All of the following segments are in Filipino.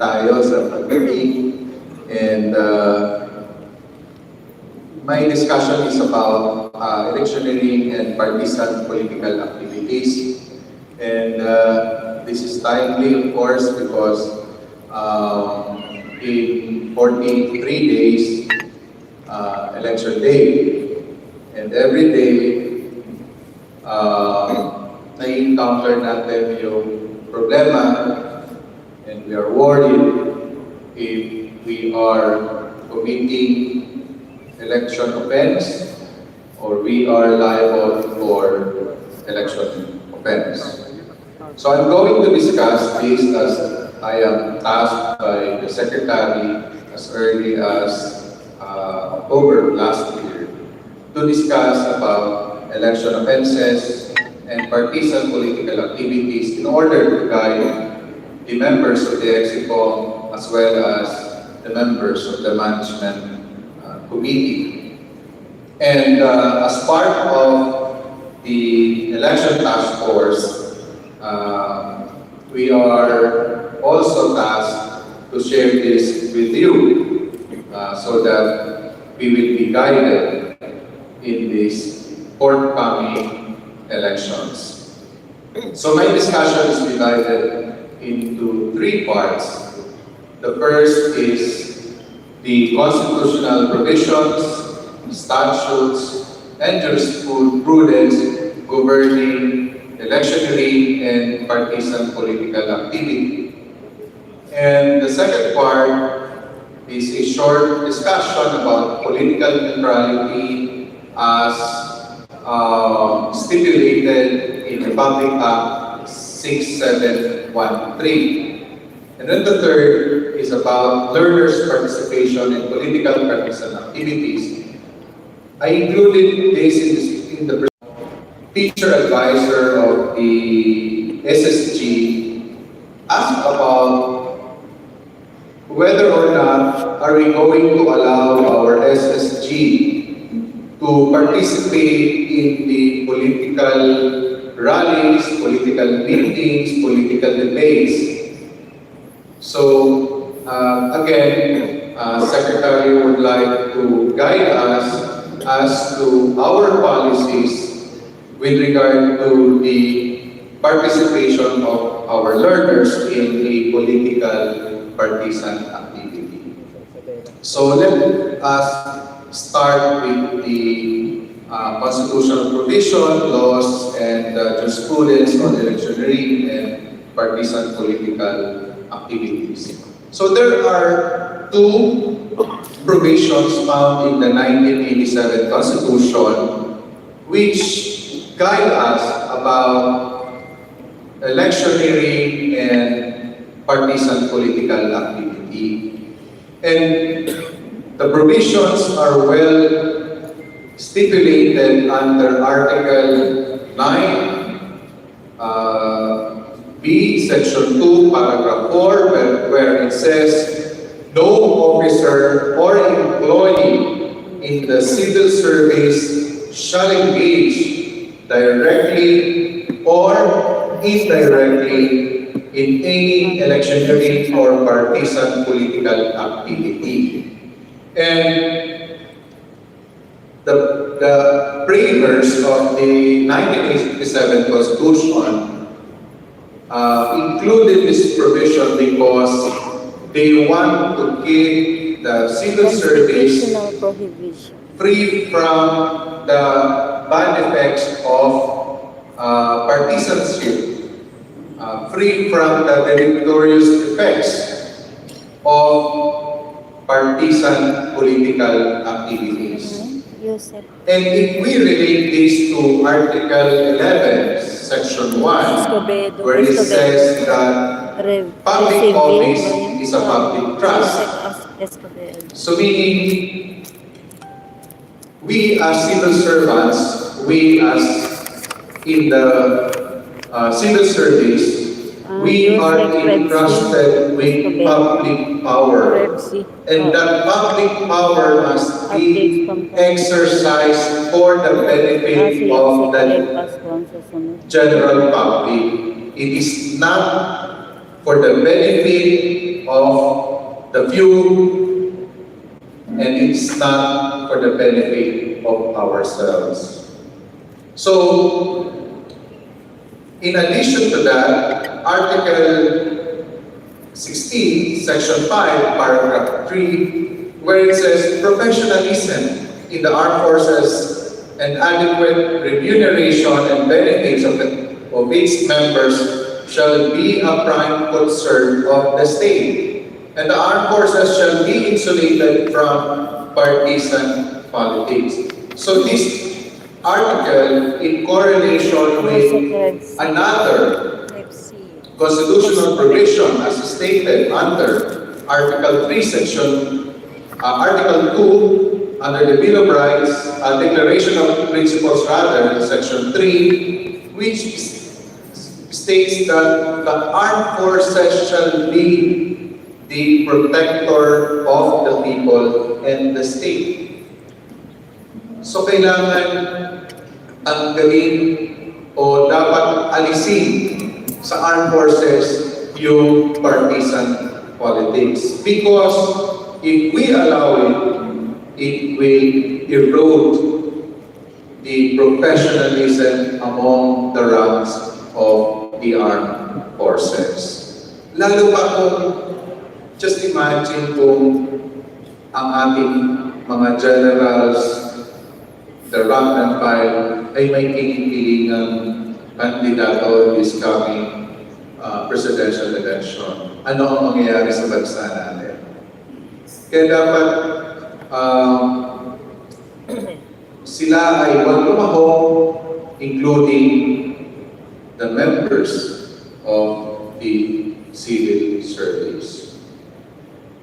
tayo sa pagdating. And my discussion is about electioneering and partisan political activities. And this is timely, of course, because in 43 days, election day, and every day, na-encounter natin yung problema, and we are worried if we are committing election offense or we are liable for election offense. So I'm going to discuss this as I am tasked by the Secretary as early as October last year to discuss about election offenses and partisan political activities in order to guide the members of the EXICOM as well as the members of the management committee. And as part of the election task force, we are also tasked to share this with you so that we will be guided in these forthcoming elections. So my discussion is divided into three parts. The first is the constitutional provisions, statutes, and jurisprudence governing electioneering and partisan political activity. And the second part is a short discussion about political neutrality as stipulated in Republic Act 6713. And then the third is about learners' participation in political partisan activities. I included this in the teacher advisor of the SSG asked about whether or not are we going to allow our SSG to participate in the political rallies, political meetings, political debates. So, again, Secretary would like to guide us as to our policies with regard to the participation of our learners in a political partisan activity. So let us start with the constitutional provision, laws, and jurisprudence on electioneering and partisan political activities. So there are two provisions found in the 1987 Constitution which guide us about electioneering and partisan political activity. And the provisions are well stipulated under Article 9, B, Section 2, Paragraph 4, where it says, no officer or employee in the civil service shall engage directly or indirectly in any electioneering or partisan political activity. And the framers of the 1987 Constitution included this provision because they want to keep the civil service free from the bad effects of partisanship, free from the deleterious effects of partisan political activities. And if we relate this to Article 11, Section 1, where it says that public office is a public trust. So meaning, we as civil servants, we as in the civil service, we are entrusted with public power. And that public power must be exercised for the benefit of the general public. It is not for the benefit of the few, and it's not for the benefit of ourselves. So, in addition to that, Article 16, Section 5, Paragraph 3, where it says professionalism in the armed forces and adequate remuneration and benefits of its members shall be a prime concern of the state, and the armed forces shall be insulated from partisan politics. So this article, in correlation with another constitutional provision as stated under Article 3, Article 2, under the Bill of Rights, Declaration of Principles rather, Section 3, which states that the armed forces shall be the protector of the people and the state. So kailangan tanggalin o dapat alisin sa armed forces yung partisan politics. Because if we allow it, it will erode the professionalism among the ranks of the armed forces. Lalo pa kung, just imagine kung ang ating mga generals, the rank and file, ay may kinikilingang kandidato this coming presidential election. Ano ang mangyayari sa bansa natin? Kaya dapat sila ay huwag lumahok, including the members of the civil service.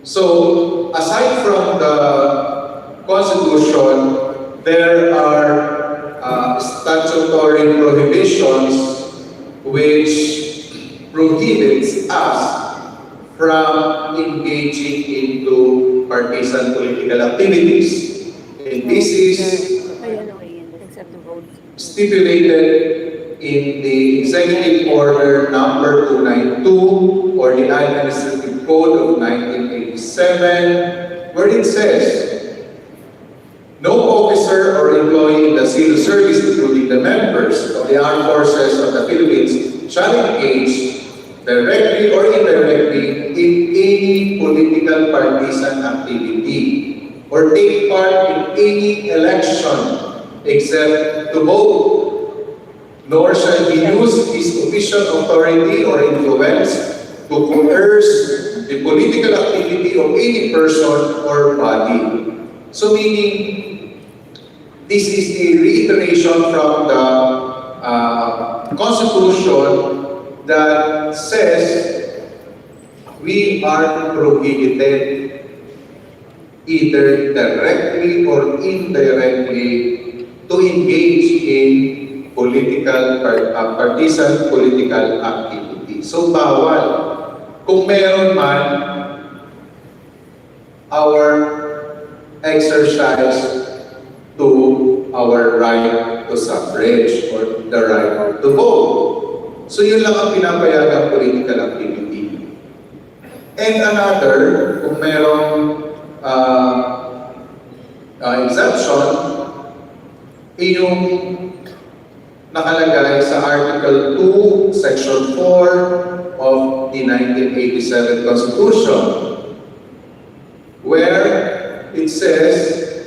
So, aside from the Constitution, there are statutory prohibitions which prohibits us from engaging into partisan political activities. And this is stipulated in the Executive Order number 292 or the Administrative Code of 1987, where it says, no officer or employee in the civil service, including the members of the armed forces of the Philippines, shall engage directly or indirectly in any political partisan activity or take part in any election except to vote, nor shall he use his official authority or influence to coerce the political activity of any person or body. So meaning, this is a reiteration from the Constitution that says we are prohibited either directly or indirectly to engage in partisan political activity. So bawal. Kung meron man, our exercise to our right to suffrage or the right to vote. So yun lang ang pinapayagang political activity. And another, kung merong exemption, yung nakalagay sa Article 2, Section 4 of the 1987 Constitution, where it says,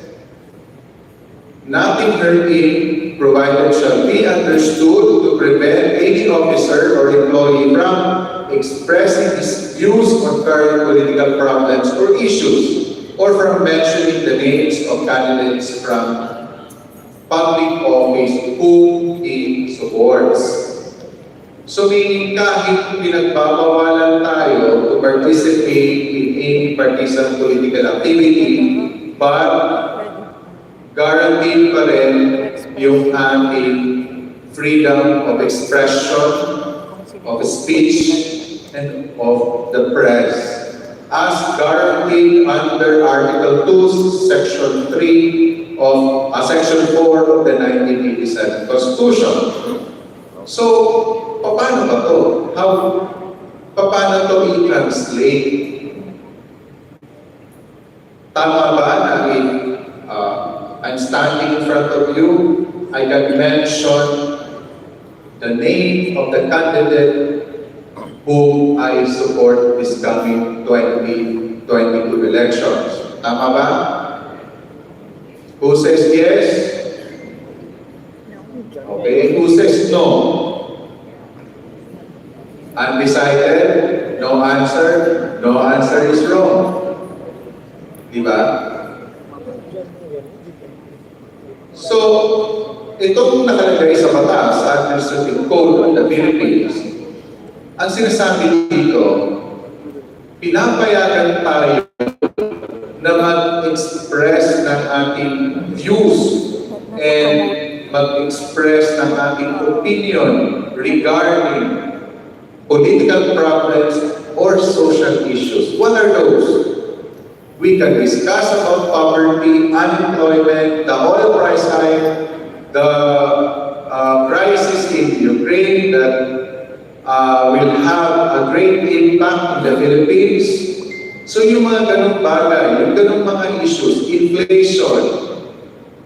nothing herein provided shall be understood to prevent any officer or employee from expressing his views on current political problems or issues, or from mentioning the names of candidates from public office whom he supports. So meaning kahit pinagbabawalan tayo to participate in any partisan political activity, but guaranteed pa rin yung ating freedom of expression, of speech, and of the press, as guaranteed under Article 2, Section 3 of Section 4 of the 1987 Constitution. So, paano ba to? Paano to i-translate? Tama ba na I'm standing in front of you, I can mention the name of the candidate whom I support this coming 2022 elections. Tama ba? Who says yes? Okay. Who says no? Undecided? No answer? No answer is wrong. Diba? So, itong nakalagay sa batas sa Administrative Code of the Philippines, ang sinasabi dito, pinapayagan tayo na mag-express ng ating views and mag-express ng ating opinion regarding political problems or social issues. What are those? We can discuss about poverty, unemployment, the oil price hike, the crisis in Ukraine that will have a great impact in the Philippines. So yung mga ganong bagay, yung ganong mga issues, inflation,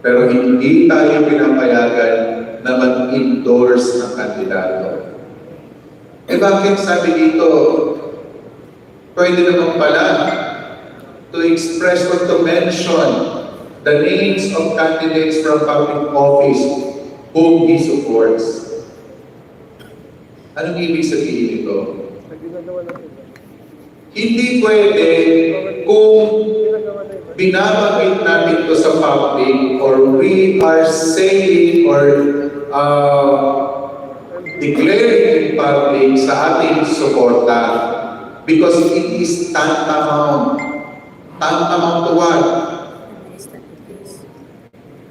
pero hindi tayo pinapayagan na mag-endorse ng kandidato. Eh bakit sabi dito, pwede naman pala to express or to mention the names of candidates from public office whom he supports. Anong ibig sabihin nito? Hindi pwede kung binabanggit natin ito sa public or we are saying or declaring in public sa ating suporta because it is tantamount. Tantamount to what?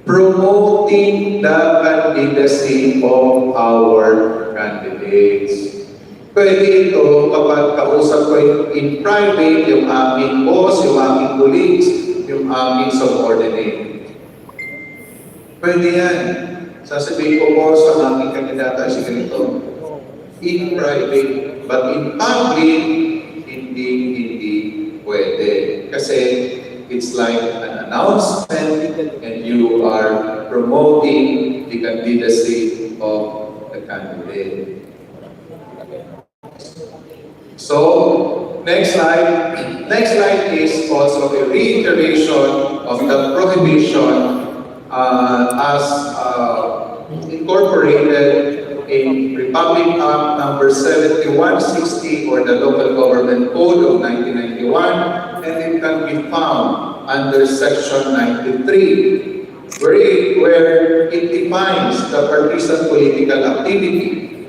Promoting the candidacy of our candidates. Pwede ito kapag kausap ko in private, yung aming boss, yung aming colleagues, yung aming subordinate. Pwede yan. Sasabihin ko po sa aming kandidata si ganito. In private, but in public, hindi pwede. Kasi it's like an announcement and you are promoting the candidacy of the candidate. So, next slide. Next slide is also a reiteration of the prohibition as incorporated in Republic Act number 7160 or the Local Government Code of 1991, and it can be found under Section 93, where it defines the partisan political activity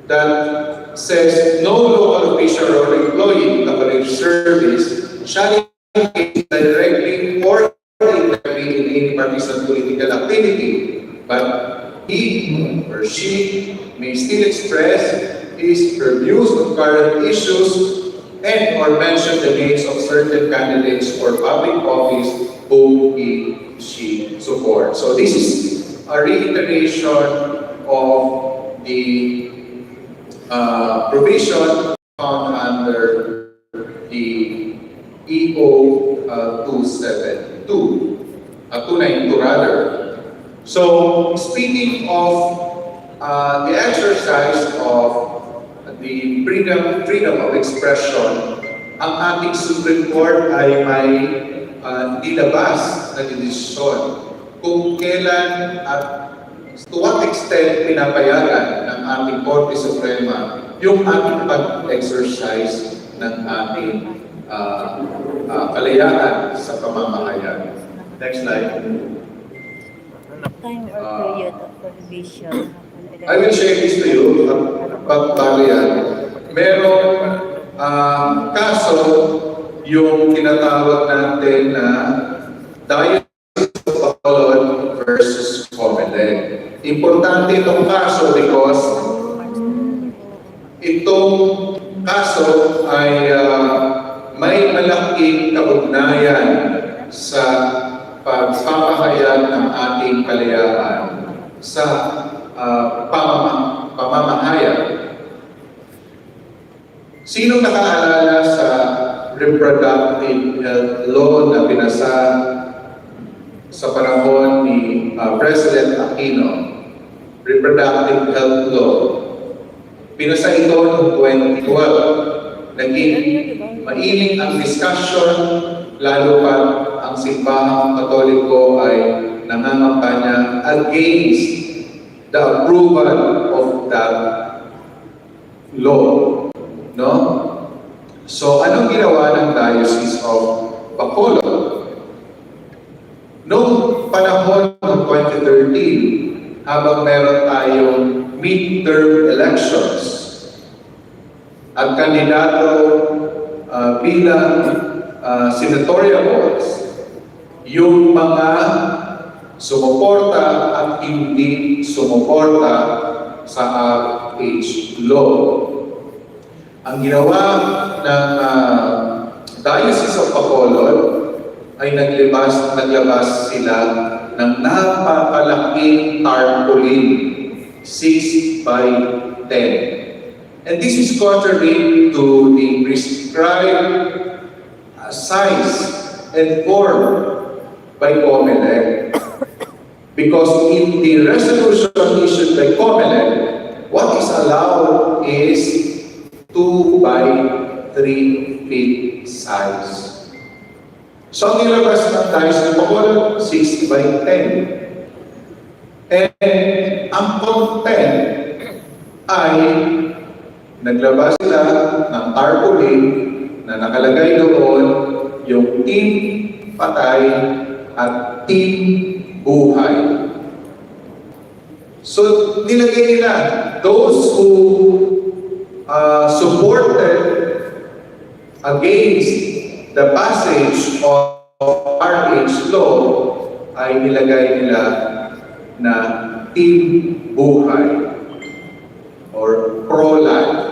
that says no local official or employee in the public service shall engage directly or indirectly in any partisan political activity, but he or she may still express his views on current issues and or mention the names of certain candidates for public office whom he or she supports. So this is a reiteration of the provision found under the EO 292 rather. So, speaking of the exercise of the freedom of expression, ang ating Supreme Court ay may nilabas na desisyon kung kailan at to what extent pinapayagan ng ating Korte Suprema yung ating pag-exercise ng ating kalayaan sa pamamahayan. Next slide. Time or period of prohibition. I will share this to you. Bago yan. Merong kaso yung tinatawag natin na Diocese of Bacolod versus Comelec. Importante itong kaso because itong kaso ay may malaking kaugnayan sa pagpapahayag ng ating kalayaan sa pamamahayag. Sino nakaalala sa reproductive health law na pinasa sa panahon ni President Aquino, reproductive health law. Pinasa ito noong 2012. Naging mainit ang discussion, lalo pa ang simbahang Katoliko ay nangangampanya against the approval of that law. No? So, anong ginawa ng Diocese of Bacolod? Noong panahon ng 2013, habang meron tayong midterm elections, at kandidato bilang senatorial votes, yung mga sumuporta at hindi sumuporta sa RH law. Ang ginawa ng Diocese of Bacolod ay naglabas sila ng napakalaking tarpaulin, 6 by 10. And this is contrary to the prescribed size and form by COMELEC. Because in the resolution issued by COMELEC, what is allowed is 2 by 3 feet size. So ang nilabas ng Diocese of Bacolod, 6 by 10. And ang content ay naglabas sila ng tarpaulin na nakalagay doon yung team patay at team buhay. So nilagay nila those who supported against the passage of RH law ay nilagay nila na team buhay or pro-life.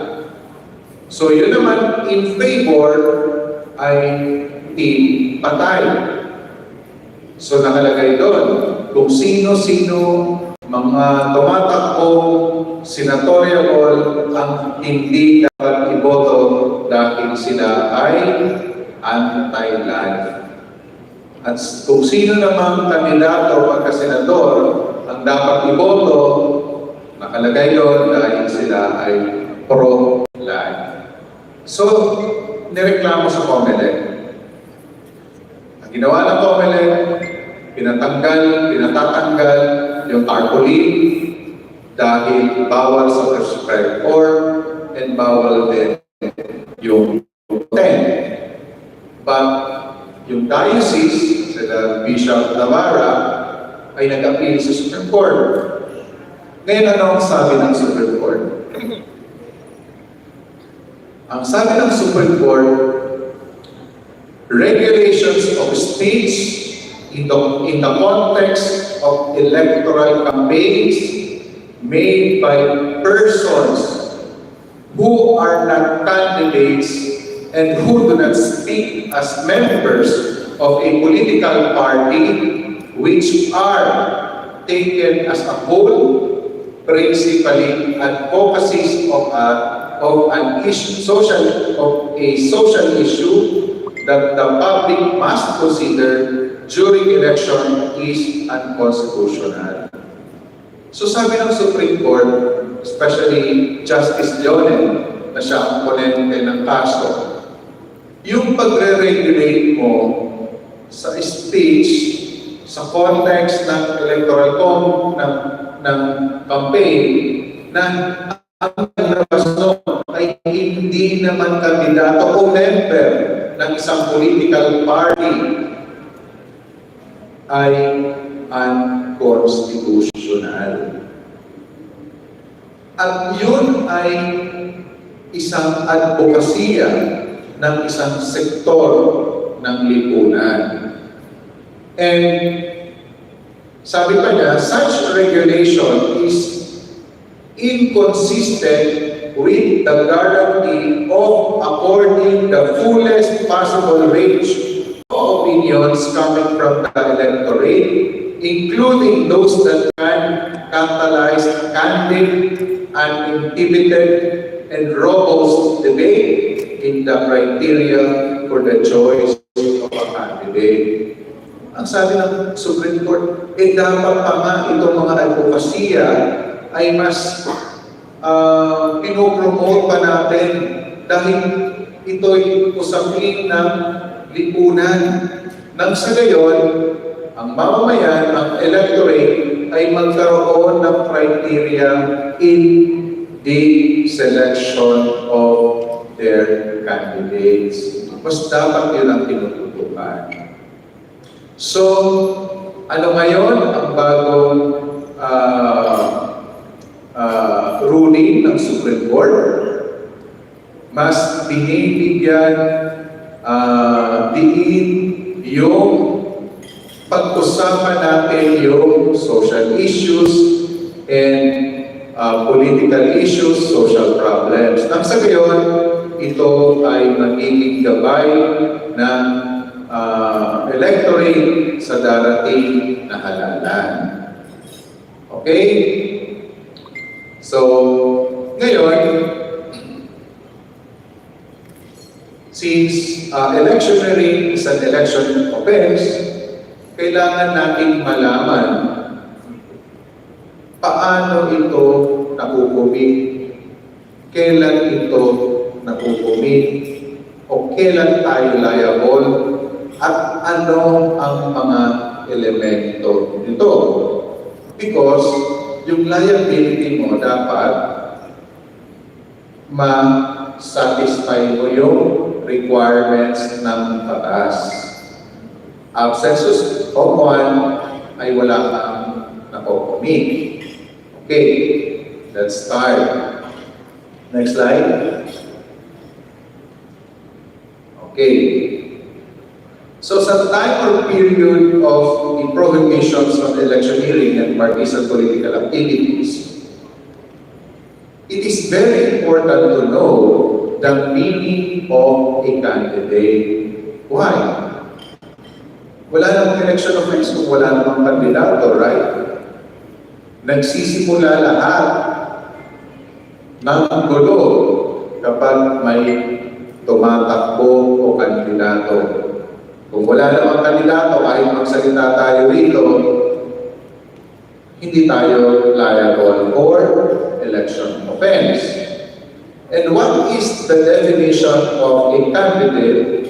So yun naman in favor ay team patay. So nakalagay doon kung sino-sino mga tumatakbong senatorial ang hindi dapat iboto dahil sila ay anti-life. At kung sino namang kandidato pagka-senador ang dapat iboto, nakalagay doon dahil sila ay pro-life. So, nireklamo sa COMELEC. Ang ginawa ng COMELEC, pinatatanggal yung tarpaulin dahil bawal sa prescribed form and bawal din yung 10. But yung diocese, sila Bishop Navarra, ay nag-appeal sa Supreme Court. Ngayon, ano ang sabi ng Supreme Court? Ang sabi ng Supreme Court, regulations of speech in the context of electoral campaigns made by persons who are not candidates and who do not speak as members of a political party, which are taken as a whole, principally advocacies of a social issue that the public must consider during election is unconstitutional. So sabi ng Supreme Court, especially Justice Leonen, na siya ang ponente ng kaso, yung pagre-regulate mo sa speech, sa context ng electoral ng campaign, na ang labas noon ay hindi naman kandidato o member ng isang political party, ay unconstitutional. At yun ay isang advokasya ng isang sektor ng lipunan. And sabi pa niya, such regulation is inconsistent with the guarantee of affording the fullest possible range of opinions coming from the electorate, including those that can catalyze candid, uninhibited, and robust debate in the criteria for the choice of a candidate. Ang sabi ng Supreme Court, dapat pa nga itong mga advokasya ay mas pinopromote pa natin dahil ito'y usapin ng lipunan. Nang sa gayon, ang mamamayan, ang electorate ay magkaroon ng criteria in the selection of their candidates. Mas dapat yun ang tinututukan. So, ano ngayon ang bagong ruling ng Supreme Court? Mas binibigyan diin yung pag-usapan natin yung social issues and political issues, social problems. Nang sa gayon, ito ay magiging gabay ng electorate sa darating na halalan. Okay? So, ngayon, since electioneering is an election offense, kailangan nating malaman paano ito nakukumit, kailan ito nakukumit, o kailan tayo liable, at ano ang mga elemento nito. Because yung liability mo dapat ma-satisfy mo yung requirements ng batas. Absences of one ay wala kang nakukumit. Okay, let's start. Next slide. Okay. So sa time or period of the prohibitions on electioneering and partisan political activities, it is very important to know the meaning of a candidate. Why? Wala namang election offense kung wala namang kandidato, right? Nagsisimula lahat ng gulo kapag may tumatakbo o kandidato. Kung wala namang kandidato, kahit magsalita tayo rito, hindi tayo liable for election offense. And what is the definition of a candidate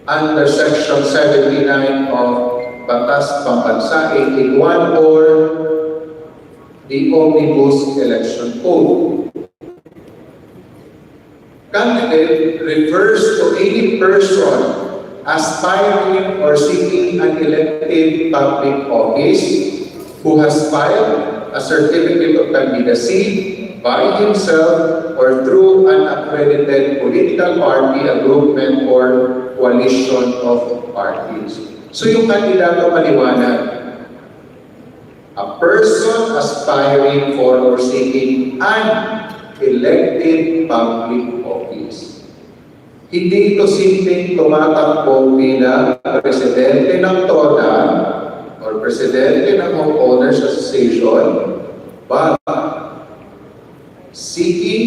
under Section 79 of Batas Pambansa 81 or the Omnibus Election Code? Candidate refers to any person aspiring or seeking an elective public office who has filed a certificate of candidacy by himself or through an accredited political party, a groupment, or coalition of parties. So yung kandidato maliwanag, a person aspiring for or seeking an elected public office. Hindi ito simpleng tumatakbo bilang presidente ng TODA or presidente ng Homeowners Association, but seeking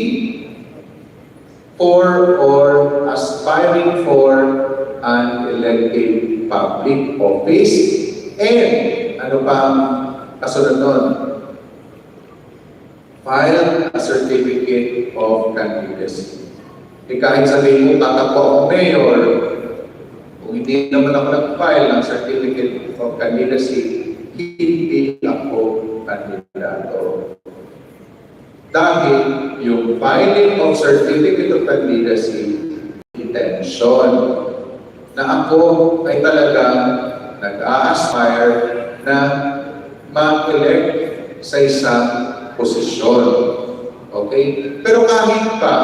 for or aspiring for an elected public office and ano pang kasunod nun? File a certificate of candidacy. Kahit sabihin mo, tatakbo ako mayor, kung hindi naman ako nag-file ng certificate of candidacy, hindi ako kandidato. Dahil yung filing of certificate of candidacy, intention na ako ay talagang nag-a-aspire na ma-elect sa isang posisyon. Okay? Pero kahit pa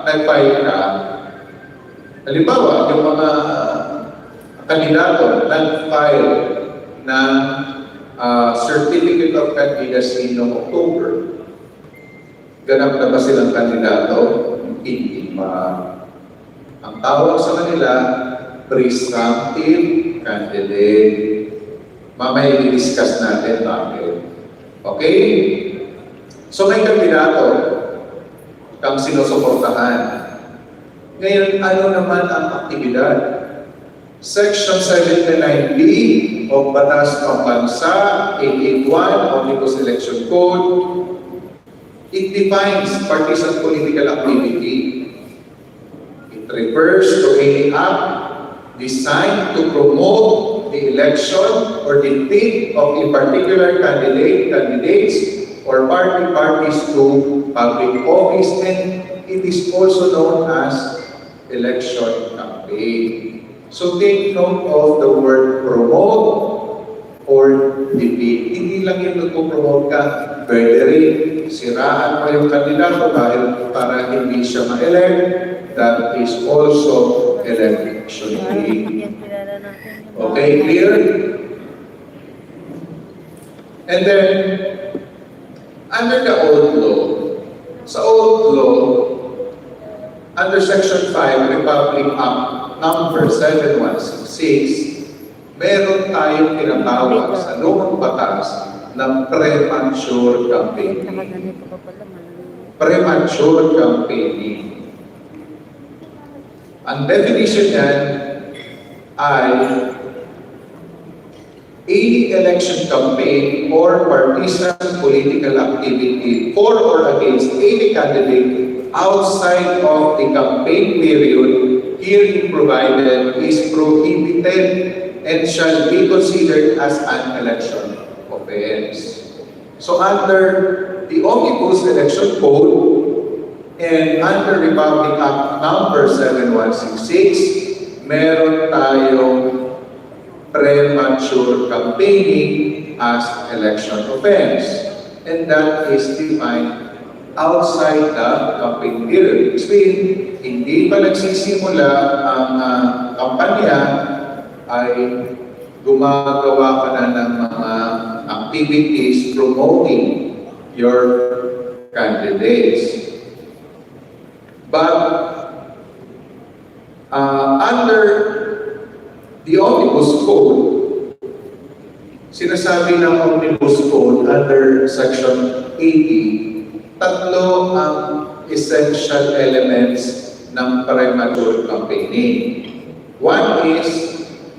nag-file ka, halimbawa, yung mga kandidato nag-file ng certificate of candidacy noong October, ganap na ba silang kandidato? Hindi pa. Ang tawag sa kanila, presumptive candidate. Mamaya i-discuss natin bakit. Okay? So may kandidato kang sinusuportahan. Ngayon, ano naman ang aktibidad? Section 79B of Batas Pambansa 881 Omnibus Election Code, it defines partisan political activity. It refers to any act designed to promote the election or defeat of a particular candidate, candidates, or parties to public office, and it is also known as election campaign. So take note of the word promote or defeat. Hindi lang yung nagpo-promote ka, pwede rin siraan pa yung kandidato dahil para hindi siya ma-elect. That is also election defeat. Okay, clear? And then, under the old law, sa old law, under Section 5, Republic Act number 7166, meron tayong tinatawag sa lumang batas ng premature campaigning. Premature campaigning. Ang definition niyan ay any election campaign or partisan political activity for or against any candidate outside of the campaign period herein provided is prohibited and shall be considered as an election offense. So under the Omnibus Election Code and under Republic Act number 7166, meron tayong premature campaigning as election offense. And that is defined outside the campaign period. Which means, hindi pa nagsisimula ang kampanya ay gumagawa ka na ng mga activities promoting your candidates. But under the Omnibus Code, sinasabi ng Omnibus Code under Section 80, tatlo ang essential elements ng premature campaigning. One is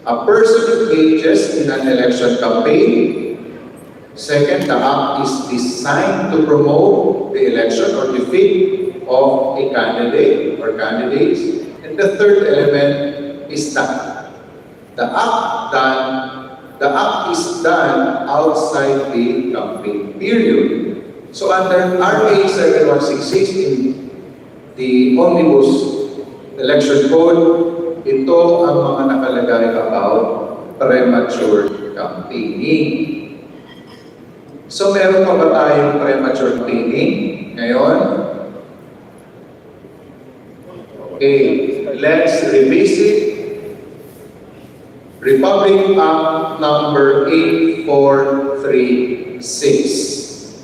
a person engages in an election campaign. Second, the act is designed to promote the election or defeat of a candidate or candidates. And the third element is that the act is done outside the campaign period. So under RA 7166 in the Omnibus Election Code, ito ang mga nakalagay about premature campaigning. So meron pa ba tayong premature campaigning ngayon? Okay, let's revisit Republic Act number 8436.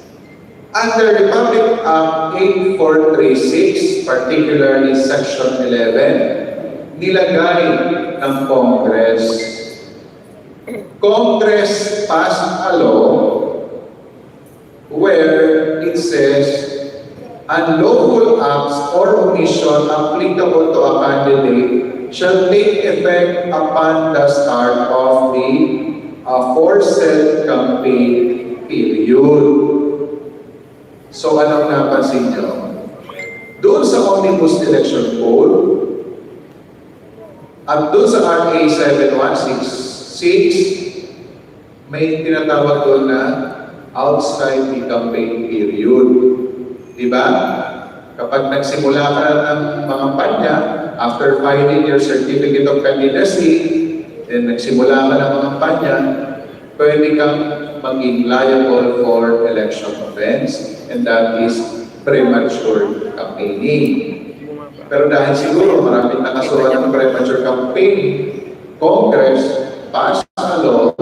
Under Republic Act 8436, particularly Section 11, nilagay ng Congress. Congress passed a law where it says, unlawful acts or omission applicable to a candidate shall take effect upon the start of the aforesaid campaign period. So anong napansin nyo? Doon sa Omnibus Election Code at doon sa RA 7166, may tinatawag doon na outside the campaign period. Diba? Kapag nagsimula ka ng mga kampanya, after filing your certificate of candidacy, then nagsimula ka ng mga kampanya, pwede kang maging liable for election offense, and that is premature campaigning. Pero dahil siguro maraming nakasuhan ng premature campaigning, Congress passed a law,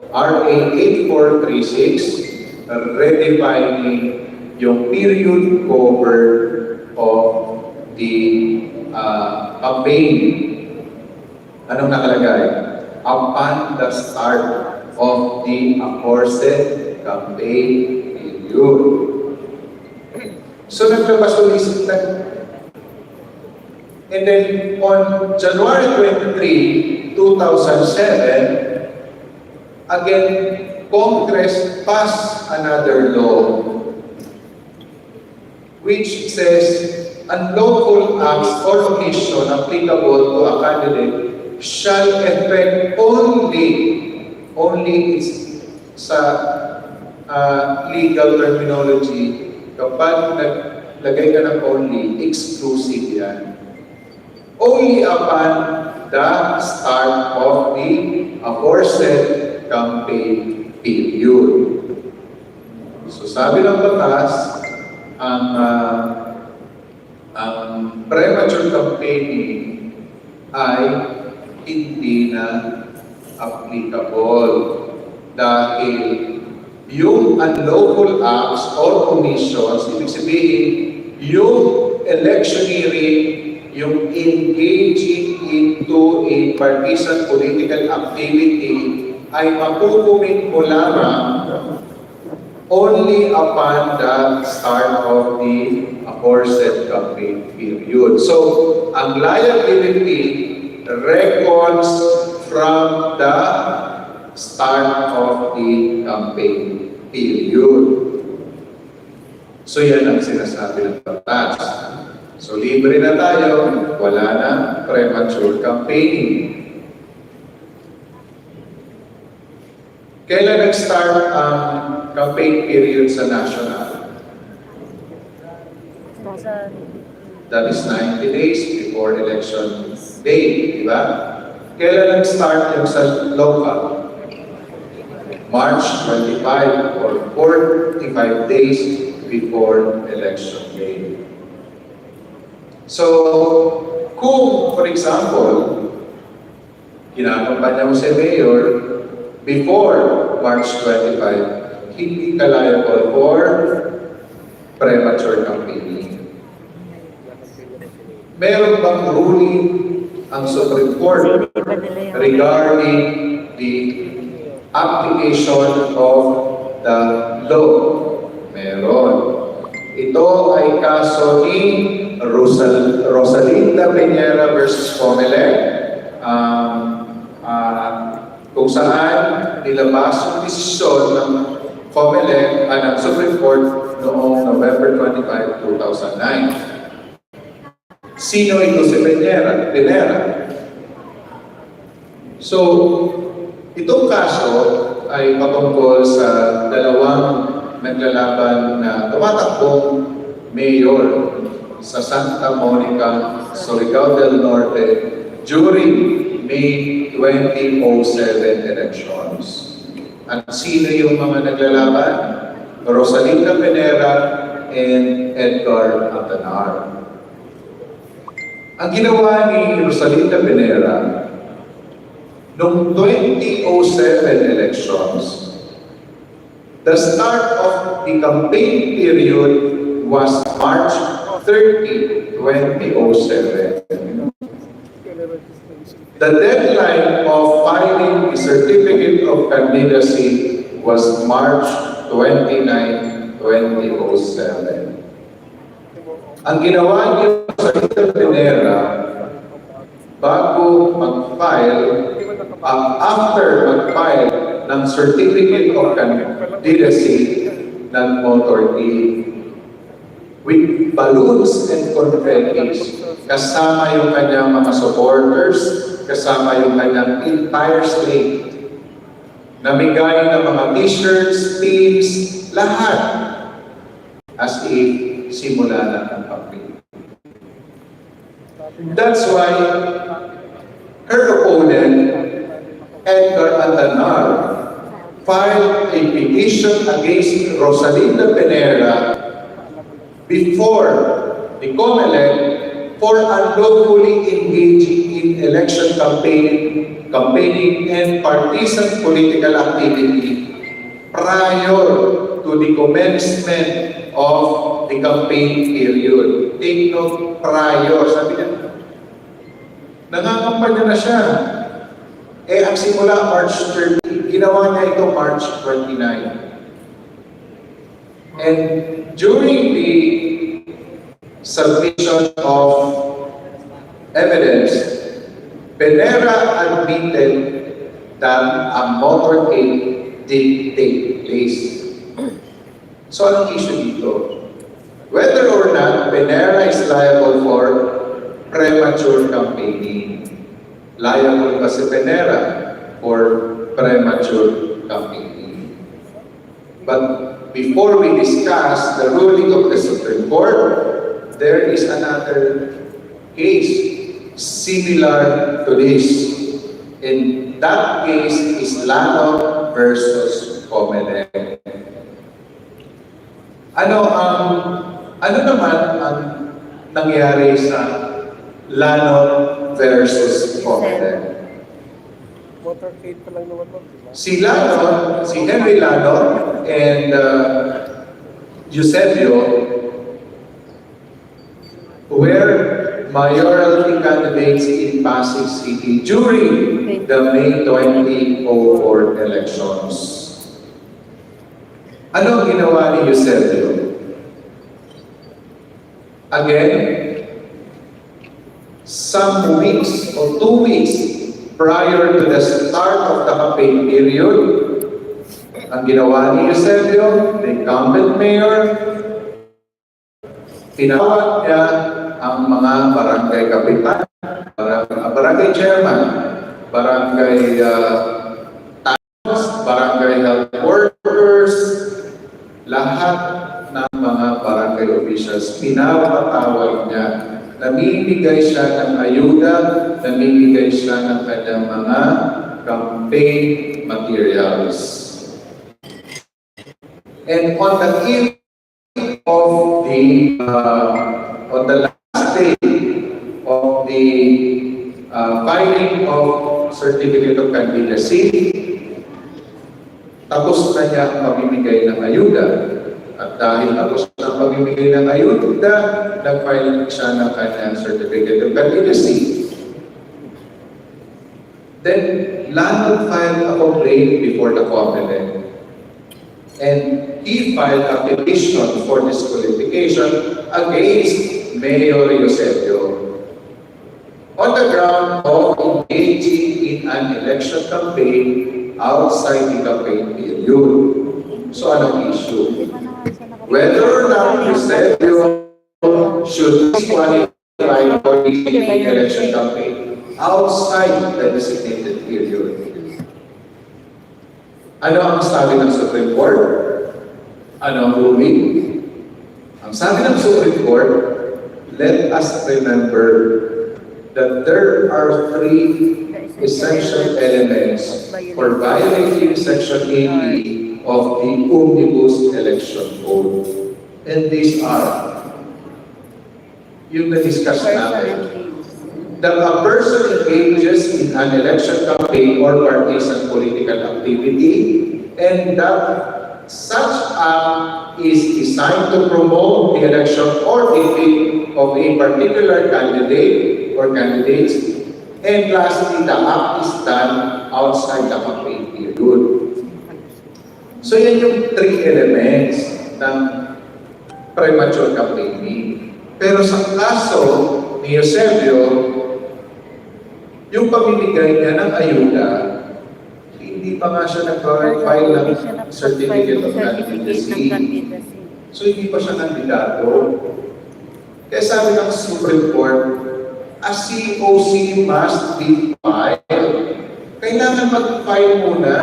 RA 8436, redefining yung period cover of the campaign. Anong nakalagay? Upon the start of the aforesaid campaign period. So nagpapasulisit na. And then on January 23, 2007, again, Congress passed another law which says unlawful acts or omission applicable to a candidate shall affect only sa legal terminology, kapag naglagay ka ng only, exclusive yan. Only upon the start of the aforesaid campaign period. So sabi ng batas, ang premature campaigning ay hindi na applicable dahil yung unlawful acts or omissions, ibig sabihin, yung electioneering, yung engaging into a partisan political activity ay makukumit mo lamang only upon the start of the aforesaid campaign period. So, ang liability records from the start of the campaign period. So, yan ang sinasabi ng batas. So, libre na tayo, wala na premature campaigning. Kailan nag-start ang campaign period sa national? That is 90 days before election day, di ba? Kailan nag-start yung sa local? March 25 or 45 days before election day. So, kung, for example, kinakampanya mo si Mayor before March 25, hindi ka liable for premature campaigning. Meron bang ruling ang Supreme Court regarding the application of the law? Meron. Ito ay kaso ni Rosalinda Peñera versus Comelec, kung saan nilabas yung desisyon ng Comelec ng Supreme Court noong November 25, 2009. Sino ito si Peñera? So, itong kaso ay patungkol sa dalawang naglalaban na tumatakbong mayor sa Santa Monica, Surigao del Norte during May 2007 elections. At sino yung mga naglalaban? Rosalinda Peñera and Edgar Atanar. Ang ginawa ni Rosalinda Peñera noong 2007 elections, the start of the campaign period was March 30, 2007. The deadline of filing the certificate of candidacy was March 29, 2007. Ang ginawa niya sa Peñera bago mag-file, after mag-file ng certificate of candidacy ng motor with balloons and confettis, kasama yung kanyang mga supporters, kasama yung kanyang entire slate. Namigay ng mga t-shirts, teams, lahat. As if simula na ang campaign. That's why her opponent, Edgar Atanar, filed a petition against Rosalinda Peñera before the COMELEC for unlawfully engaging in election campaigning and partisan political activity prior to the commencement of the campaign period. Take note, prior. Sabi niya, nangangampanya na siya. Ang simula March 30, ginawa niya ito March 29. And during the submission of evidence, Penera admitted that a motorcade did take place. So anong issue dito? Whether or not Penera is liable for premature campaigning. Liable ba si Penera for premature campaigning? But before we discuss the ruling of the Supreme Court, there is another case similar to this. And that case is Lano versus Comelec. Ano naman ang nangyari sa Lano versus Comelec? Motorcade pa lang naman po. Si Lano, si Henry Lano and Eusebio were mayoralty candidates in Pasig City during the May 2004 elections. Ano ang ginawa ni Eusebio? Again, some weeks or 2 weeks prior to the start of the campaign period, ang ginawa ni Eusebio, the incumbent mayor, tinawag niya ang mga barangay kapitan, barangay chairman, barangay barangay health workers, lahat ng mga barangay officials, pinapatawag niya. Namimigay siya ng ayuda, namimigay siya ng kanyang mga campaign materials. And on the eve of on the last day of the filing of certificate of candidacy, tapos na niya ang pamimigay ng ayuda. At dahil tapos na ang pamimigay ng ayuda, nag-file siya ng kanyang certificate of candidacy. Then, Lano filed a complaint before the Comelec. And he filed a petition for disqualification against Mayor Eusebio on the ground of engaging in an election campaign outside the campaign period. So anong issue? Whether or not Eusebio should disqualify for the election campaign outside the designated period. Ano ang sabi ng Supreme Court? Ano ang ruling? Ang sabi ng Supreme Court, let us remember that there are 3 essential elements for violating Section 80 of the Omnibus Election Code. And these are, yung na-discuss natin, that a person engages in an election campaign or partisan political activity and that such act is designed to promote the election or defeat of a particular candidate or candidates. And lastly, the act is done outside the campaign period. So yan yung 3 elements ng premature campaigning. Pero sa kaso ni Eusebio, yung pamimigay niya ng ayuda, hindi pa nga siya nag-file ng certificate of candidacy. So hindi pa siya kandidato. Kaya sabi ng Supreme Court, a COC must be filed. Kailangan mag-file muna.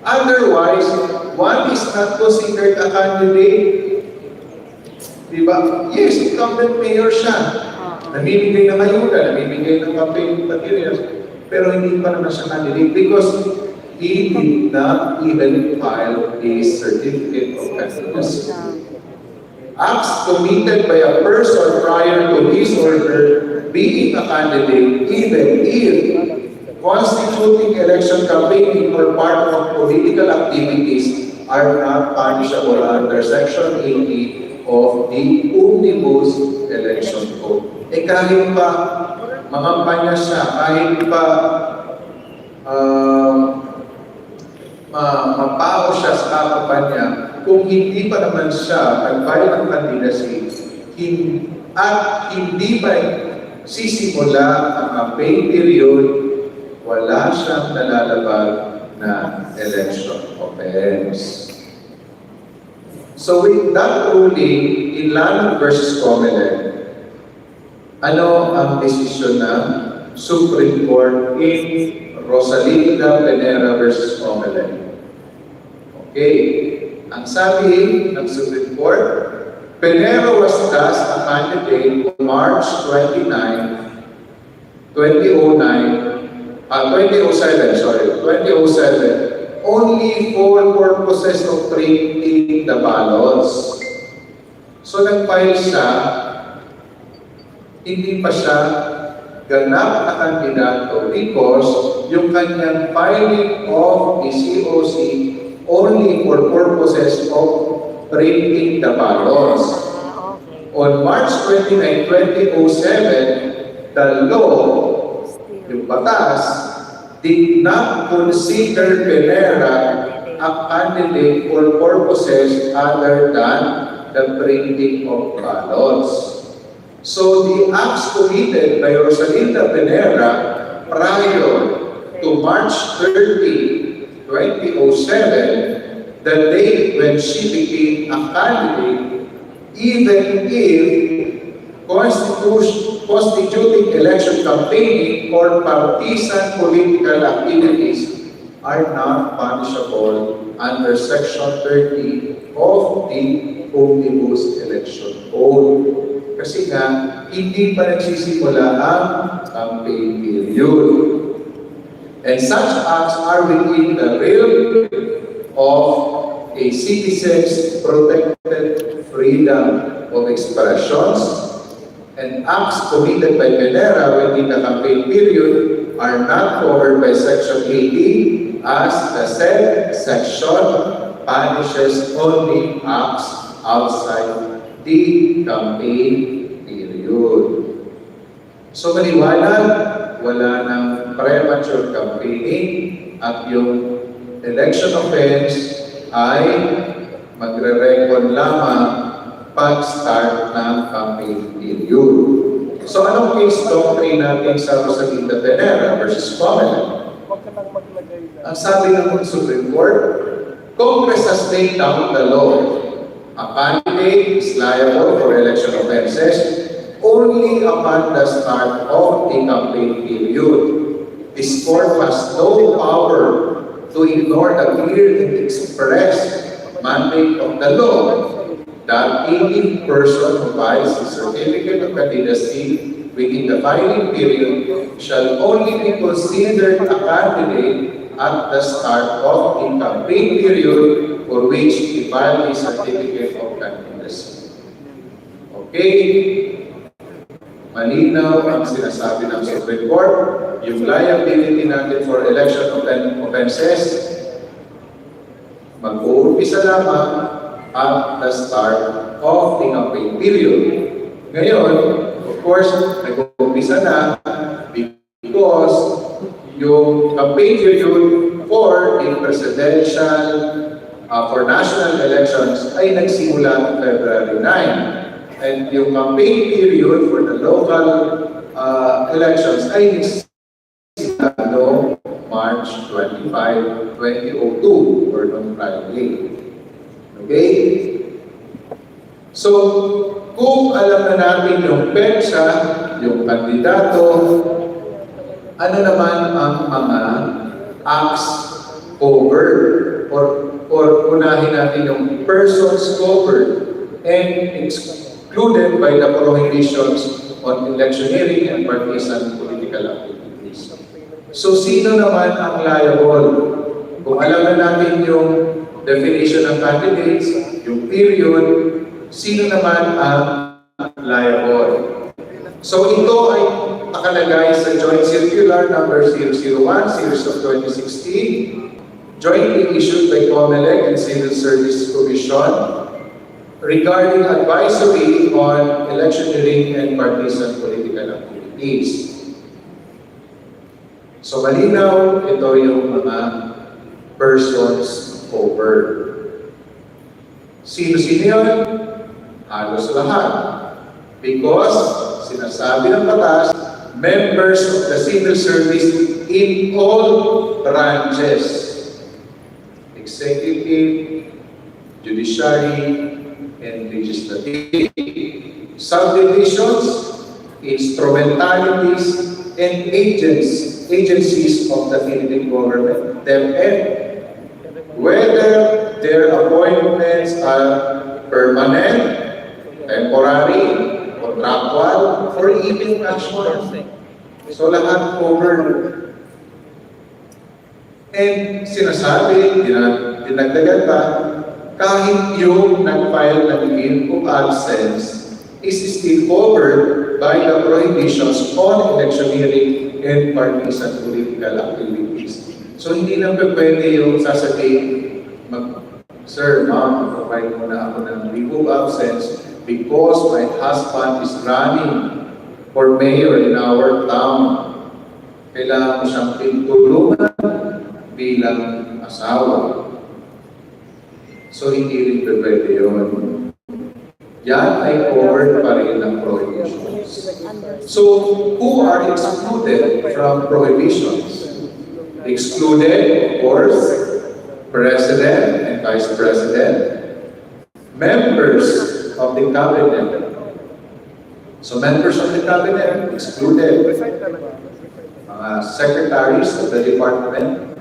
Otherwise, one is not considered a candidate. Diba? Yes, incumbent mayor siya. Namimigay ng ayuda, namimigay ng campaign materials, pero hindi pa naman siya candidate because he did not even file a certificate of candidacy. Acts committed by a person prior to his or her being a candidate, even if constituting election campaigning or part of political activities, are not punishable under Section 80 of the Omnibus Election Code. Kahit pa makampanya siya, kahit pa mapao siya sa kampanya, kung hindi pa naman siya nag-file ng candidacy at hindi pa nagsisimula ang campaign period, wala siyang nalalabag na election offense. So with that ruling in Lanon versus Comelec, ano ang desisyon ng Supreme Court in Rosalinda Penera versus Comelec? Okay, ang sabi ng Supreme Court, Penera was thus a candidate on March 29, 2007, only for purposes of printing the ballots. So nag-file siya, hindi pa siya ganap na kandidato because yung kanyang filing of the COC only for purposes of printing the ballots. Okay. On March 29, 2007, the law, yung batas, did not consider Penera a candidate for purposes other than the printing of ballots. So the acts committed by Rosalinda Penera prior to March 30, 2007, the date when she became a candidate, even if constituting election campaigning or partisan political activities are not punishable under Section 30 of the Omnibus Election Code. Kasi nga, hindi pa nagsisimula ang campaign period. And such acts are within the realm of a citizen's protected freedom of expressions, and acts committed by Penera within the campaign period are not covered by Section 80, as the said section punishes only acts outside the campaign period. So maliwanag, wala ng premature campaigning at yung election offense ay magre-record lamang pag-start ng campaign period. So anong case doctrine natin sa Rosalinda Penera versus Comelec? Huwag ka lang maglagay na. Ang sabi ng Supreme Court, Congress has laid down the law. A candidate is liable for election offenses only upon the start of the campaign period. This court has no power to ignore the clear and express mandate of the law that any person who files a certificate of candidacy within the filing period shall only be considered a candidate at the start of the campaign period for which he filed his certificate of candidacy. Okay? Malinaw ang sinasabi ng Supreme Court, yung liability natin for election offenses, mag-uumpisa lamang at the start of the campaign period. Ngayon, of course, nag-uumpisa na because yung campaign period for the presidential, for national elections ay nagsimula noong February 9. And yung campaign period for the local elections ay nagsimula noong March 25, 2002 or noong Friday. Okay? So, kung alam na natin yung petsa, yung kandidato, ano naman ang mga acts covered or unahin natin yung persons covered and excluded by the prohibitions on electioneering and partisan political activities. So, sino naman ang liable? Kung alam na natin yung definition ng candidates, yung period, sino naman ang liable? So, ito ay nakalagay sa Joint Circular number 001, series of 2016, jointly issued by Comelec and Civil Service Commission regarding advisory on electioneering and partisan political activities. So malinaw, ito yung mga persons covered. Sino-sino yun? Halos lahat. Because sinasabi ng batas, members of the civil service in all branches, executive, judiciary, and legislative, subdivisions, instrumentalities, and agencies of the Philippine government, DepEd, whether their appointments are permanent, temporary, contractual, or even casual. So lahat covered. And sinasabi, dinagdagan pa, kahit yung nag-file ng leave of absence is still covered by the prohibitions on electioneering and partisan political activities. So hindi lang pwede yung sasabihin, Sir, ma'am, provide mo na ako ng leave of absence because my husband is running for mayor in our town. Kailangan mo siyang tulungan bilang asawa. So, hindi rin pwede yun. Yan ay covered pa rin ng prohibitions. So, who are excluded from prohibitions? Excluded, of course, President and Vice President, members of the Cabinet. So, members of the Cabinet, excluded. Secretaries of the Department,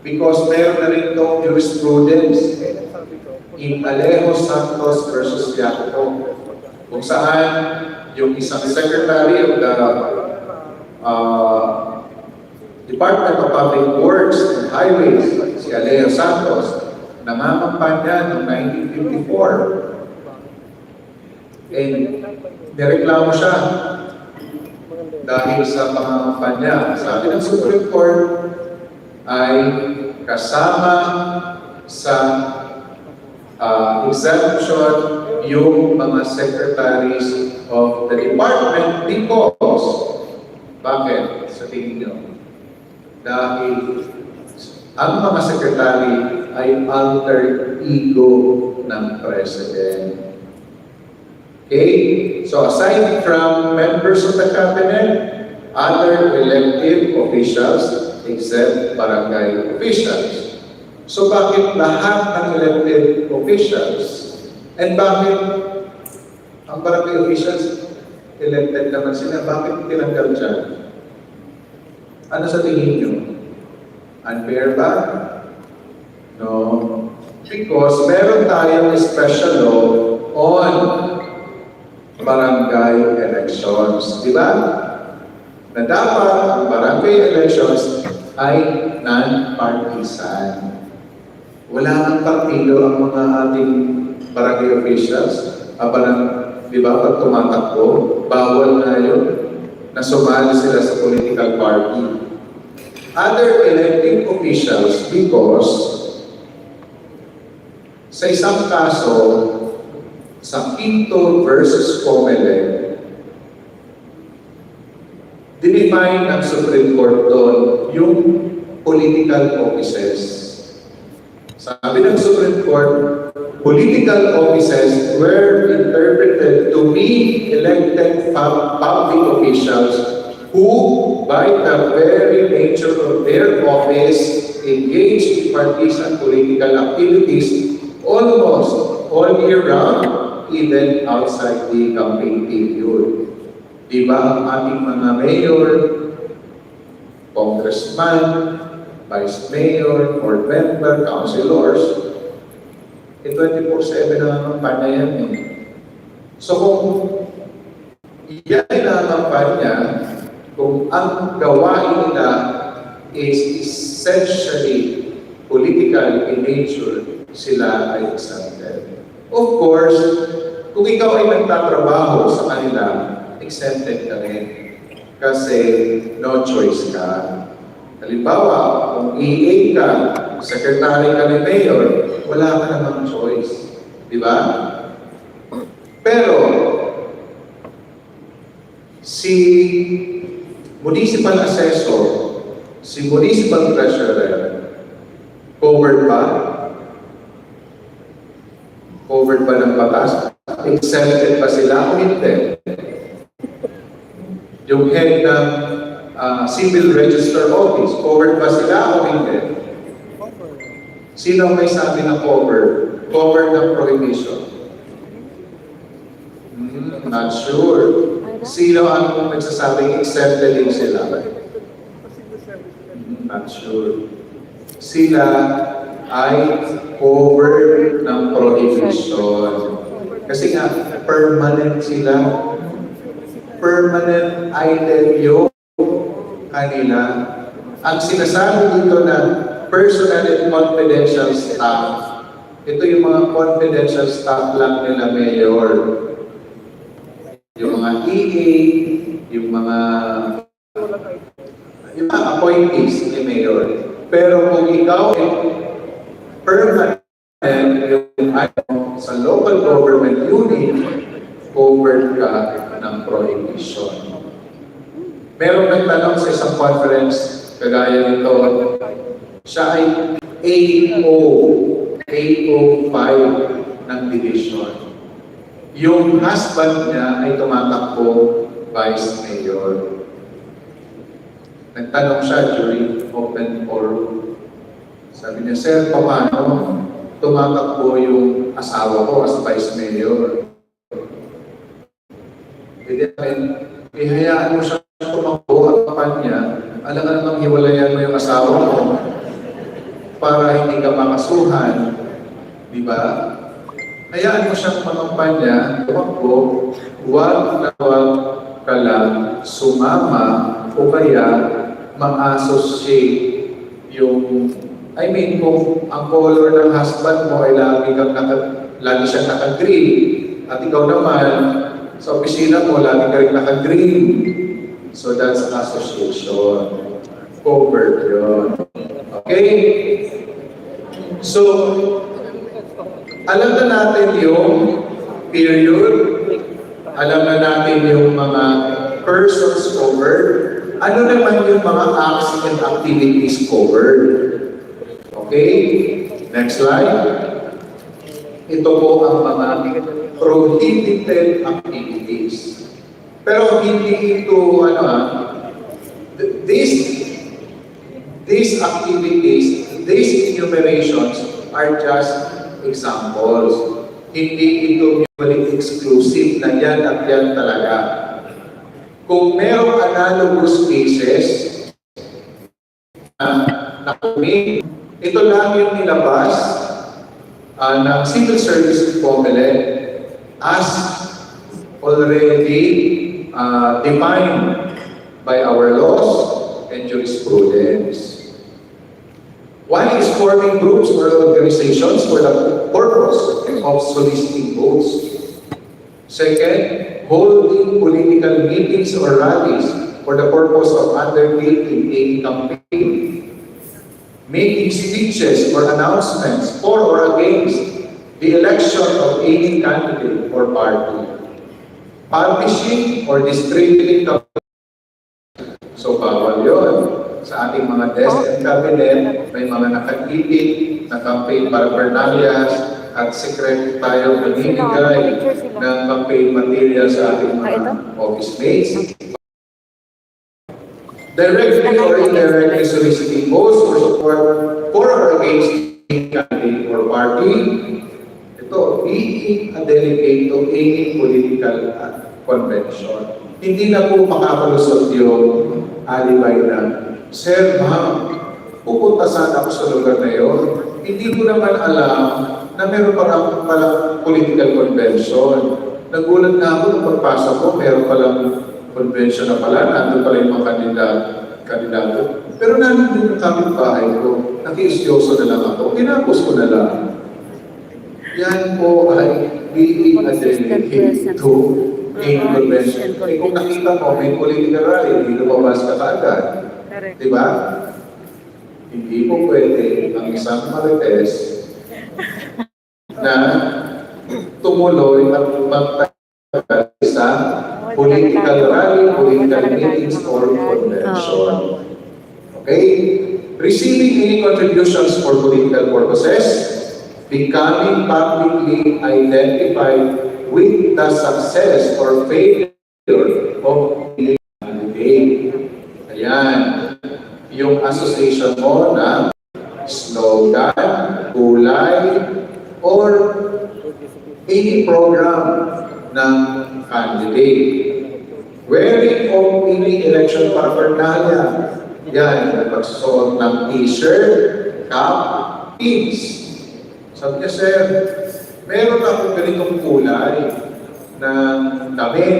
because meron na rin itong jurisprudence in Alejo Santos versus Yato, kung saan yung isang secretary of the Department of Public Works and Highways, si Alejo Santos, namamampanya noong 1954. And nireklamo siya dahil sa pangangampanya. Sabi ng Supreme Court ay kasama sa exemption yung mga secretaries of the department because, bakit? Sa tingin nyo? Dahil ang mga secretary ay alter ego ng president. Okay? So aside from members of the cabinet, other elective officials except barangay officials. So bakit lahat ng elected officials? And bakit ang barangay officials elected naman sila? Bakit tinanggal dyan? Ano sa tingin nyo? Unfair ba? No. Because meron tayong special law on barangay elections. Di ba? Na dapat ang barangay elections ay non-partisan. Wala nang partido ang mga ating barangay officials. Di ba, pag tumatakbo, bawal na yun na sumali sila sa political party. Other elected officials because sa isang kaso, sa Quinto versus Comelec, dinefine ng Supreme Court doon yung political offices. Sabi ng Supreme Court, political offices were interpreted to be elected public officials who, by the very nature of their office, engage in partisan political activities almost all year round, even outside the campaign period. Diba ang ating mga mayor, congressman, vice mayor, board member, councilors, 24/7 na kampanya yan eh. So kung yan na kampanya, kung ang gawain nila is essentially political in nature, sila ay exempted. Of course, kung ikaw ay nagtatrabaho sa kanila, exempted ka rin. Kasi no choice ka. Halimbawa, kung EA ka, secretary ka ni mayor, wala ka namang choice. Di ba? Pero, si municipal assessor, si municipal treasurer, covered ba? Covered ba ng batas? exempted ba sila o hindi? Yung head ng Civil Register Office, covered ba sila o hindi? Sino may sabi na cover? Cover ng prohibition? Not sure. Sino ang nagsasabing exempted din sila? Not sure. Sila ay cover ng prohibition. Kasi nga, permanent sila. Permanent item yung kanila. Ang sinasabi dito na personal and confidential staff, ito yung mga confidential staff lang nila, Mayor. Yung mga EA, yung mga appointees ni Mayor. Pero kung ikaw ay permanent yung sa local government unit, covered ka ng prohibition. Meron nagtanong sa isang conference, kagaya nito, siya ay AO5 ng division. Yung husband niya ay tumatakbo vice mayor. Nagtanong siya during open forum. Sabi niya, Sir, paano tumatakbo yung asawa ko as vice mayor? Ihayaan mo siya tumakbo at kapan niya, alam ka namang hiwalayan mo yung asawa mo para hindi ka makasuhan. Di ba? Hayaan mo siyang makampanya, tumakbo, huwag na huwag ka lang sumama o kaya ma-associate yung, kung ang color ng husband mo ay lagi siyang naka-green at ikaw naman, sa opisina mo, lagi ka rin naka-green. So that's association. Covered yun. Okay? So, alam na natin yung period, alam na natin yung mga persons covered, ano naman yung mga acts and activities covered. Okay? Next slide. Ito po ang mga prohibited activities. Pero hindi ito, these activities, these enumerations are just examples. Hindi ito mutually exclusive na yan at yan talaga. Kung merong analogous cases na kami, ito lang yung nilabas ng Civil Service Formula as already defined by our laws and jurisprudence. One is forming groups or organizations for the purpose of soliciting votes. Second, holding political meetings or rallies for the purpose of undertaking a campaign. Making speeches or announcements for or against the election of any candidate or party. Publishing or distributing so bawal yun. Sa ating mga desk and cabinet, may mga nakatipid na campaign paraphernalias at secret tayo naninigay ng campaign material sa ating mga office mates. Directly or indirectly soliciting votes or support for or against any candidate or party. Ito, being a delegate of any political convention. Hindi na po makakalusot yung alibay na, Sir, ma'am, pupunta sana ako sa lugar na yun. Hindi ko naman alam na meron palang political convention. Nagulat nga ako nung pagpasok ko, meron palang convention na pala, nandun pala yung mga kandidato. Pero nandun din yung kapitbahay ko, nakiisyoso na lang ako, pinapos ko na lang. Yan po ay being a delegate to a convention. Kung nakita mo, may political rally, hindi lumabas ka kaagad. Diba? Hindi po pwede ang isang marites na tumuloy at magtagal sa political rally, political meetings, or convention. Okay? Receiving any contributions for political purposes, becoming publicly identified with the success or failure of the candidate. Ayan, yung association mo na slogan, kulay, or any program ng candidate. Wearing of any election paraphernalia. Yan, pagsusuot ng t-shirt, cap, pins. Sabi niya, sir, meron akong ganitong kulay ng damit.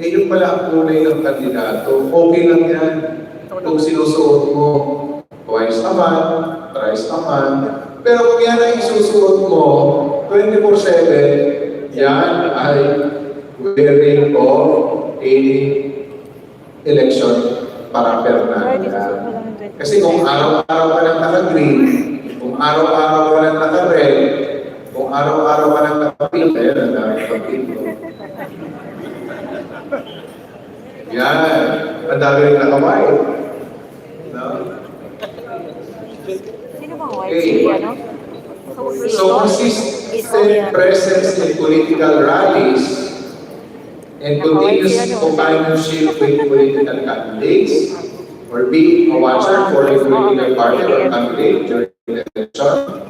Eh, yung pala ang kulay ng kandidato, okay lang yan. Kung sinusuot mo, twice a month, thrice a month. Pero kung yan ay isusuot mo, 24/7, yan ay wearing of any election paraphernalia. Kasi kung araw-araw ka lang naka-green, kung araw-araw ka lang naka-red, kung araw-araw ka lang naka-pink, ayan, ang dami pag-pink. Yan, ang dami rin naka-white. No? Sino bang white? Okay. Si ano? So, consistent presence in political rallies and continuous companionship with political candidates, or being a watcher for a political party or candidate during the election,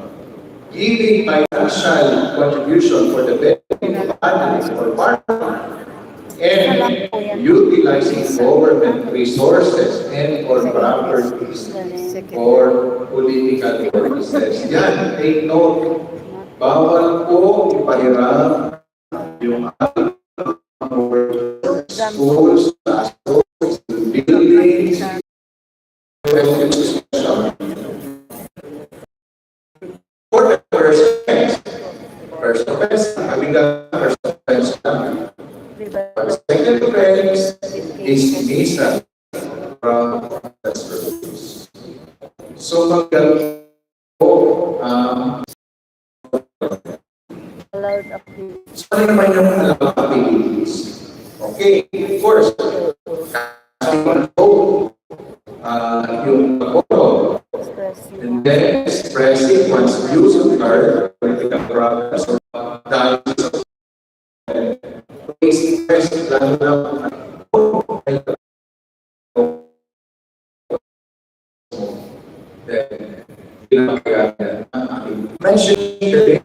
giving financial contribution for the benefit of candidates or party, and utilizing government resources and or properties for political purposes. Yan, take note. Bawal po ipahiram yung schools, buildings, for the first offense, first offense namin. Second offense is dismissal from the service. So, allowed activities. So, ano naman yung allowed activities? Okay, of course, yung photo, and then expressing one's views regarding political problems or dialogues. Express lalo na mentioning the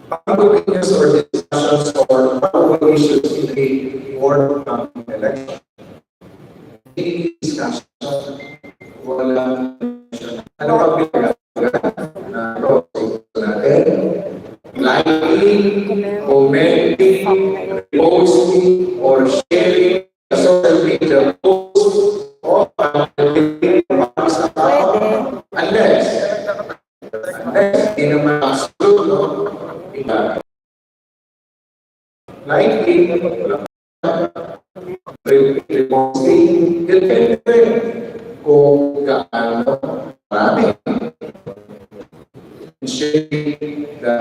public opinions or discussions or public issues in a board election. Any discussion, wala ano ba natin? Liking, commenting, posting, or sharing a social media posts or unless hindi naman absolute, no? Liking, reposting, depende kung gaano marami. Sharing the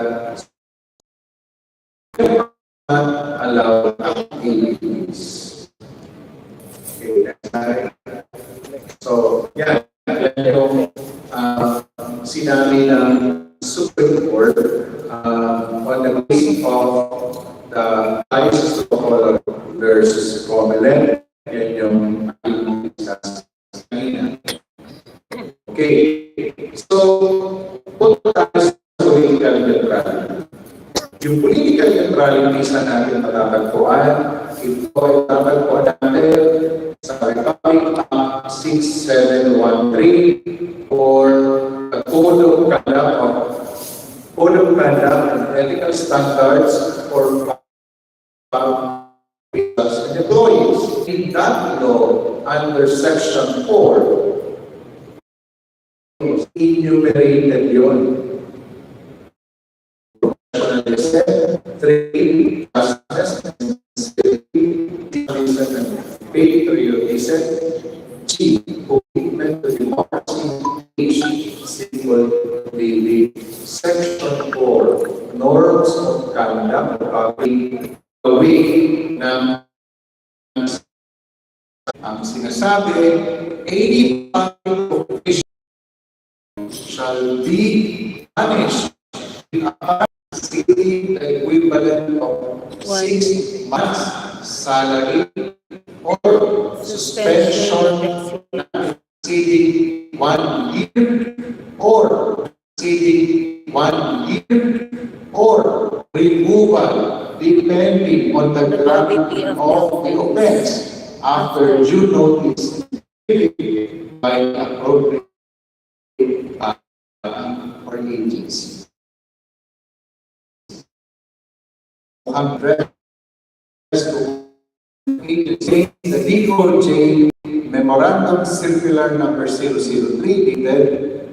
allowed activities. Okay, next slide. So, yan. Yan yung sinabi ng Supreme Court on the basis of the Isis Protocol versus Comelec. Yan yung discuss kanina. Okay. So, punta tayo sa political neutrality. Yung political neutrality sa natin matatagpuan, ito ay matatagpuan natin sa Republic Act 6713 or the Code of Conduct and Ethical Standards for officials and employees. In that law, under Section 4, enumerated yun. Three, patriotism, G, commitment to democracy, H, civil living. Section 4, norms of conduct public away ng ang sinasabi, any public official shall be punished in a receive the equivalent of 6 months salary or suspension exceeding 1 year or exceeding 1 year or removal depending on the gravity of the offense after due notice by the appropriate or agency. The DOJ Memorandum Circular Number 003 dated